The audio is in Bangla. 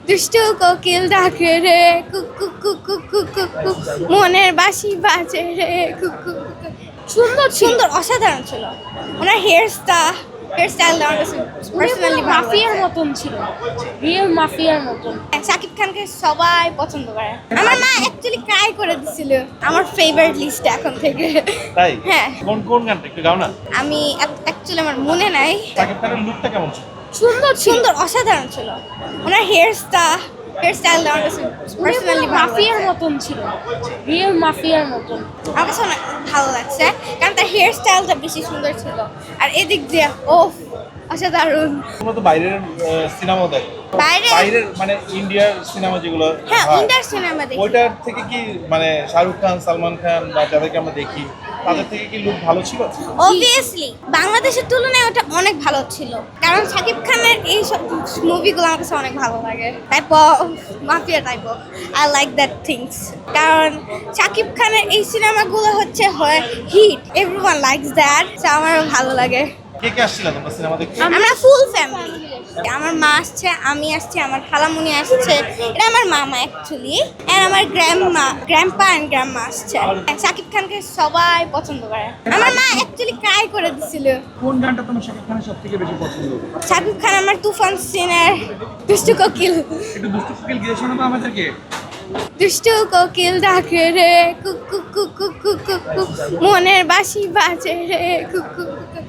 দুষ্টু কোকিল ডাকে রে কুকু কুকু কুকু কুকু মনের বাঁশি বাজে রে কুকু কুকু। সুন্দর সুন্দর অসাধারণ ছিল ওনার হেয়ার স্টাইল আমার কাছে পার্সোনালি মাফিয়ার মতন ছিল, রিয়েল মাফিয়ার মতন। শাকিব খানকে সবাই পছন্দ করে। আমার মা অ্যাকচুয়ালি ক্রাই করে দিছিল আমার ফেভারিট লিস্টে এখন থেকে। তাই হ্যাঁ কোন কোন গানটা একটু গাও না। আমি অ্যাকচুয়ালি আমার মনে নাই। শাকিব খানের লুকটা কেমন ছিল? সুন্দর সুন্দর অসাধারণ ছিল ওনার হেয়ার স্টাইল আমার কাছে পার্সোনালি মাফিয়ার মতন ছিল, রিয়েল মাফিয়ার মতন। আমার কাছে অনেক ভালো লাগছে কারণ তার হেয়ার স্টাইলটা বেশি সুন্দর ছিল। আর এদিক দিয়ে ও অসাধারণ। তোমরা তো বাইরের সিনেমা দেখো, বাইরের মানে ইন্ডিয়ার সিনেমা যেগুলো হ্যাঁ হয়, ইন্ডিয়ান সিনেমা দেখি। ওইটার থেকে কি মানে শাহরুখ খান, সালমান খান বা যাদেরকে আমরা দেখি তাদের থেকে কি লুক ভালো ছিল? অবভিয়াসলি বাংলাদেশের তুলনায় ওটা অনেক ভালো ছিল কারণ শাকিব খানের এই সব মুভিগুলো আমার কাছে অনেক ভালো লাগে। Type of mafia type of I like that things. কারণ শাকিব খানের এই সিনেমাগুলো হচ্ছে হয় হিট, এভরিওয়ান লাইকস দ্যাট, আমারও ভালো লাগে। কে কে আসছিল তোমরা সিনেমা দেখতে? আমরা ফুল ফ্যামিলি, আমার মা আসছে, আমি আসছি, আমার খালামুনি আসছে, এটা আমার মামা অ্যাকচুয়ালি, এন্ড আমার গ্র্যান্ডপা এন্ড গ্র্যান্ডমা আসছে। শাকিব খানকে সবাই পছন্দ করে। আমার মা অ্যাকচুয়ালি ক্রাই করে দিছিল। কোন গানটা তোমার শাকিব খানের সবথেকে বেশি পছন্দ? শাকিব খান আমার তুফান সিনের দুষ্টু কোকিল। একটু দুষ্টু কোকিল গিয়ে শোনাবো আমাদেরকে। দুষ্টু কোকিল ডাকে রে কুকু কুকু কুকু কুকু মনের বাঁশি বাজে রে কুকু কুকু।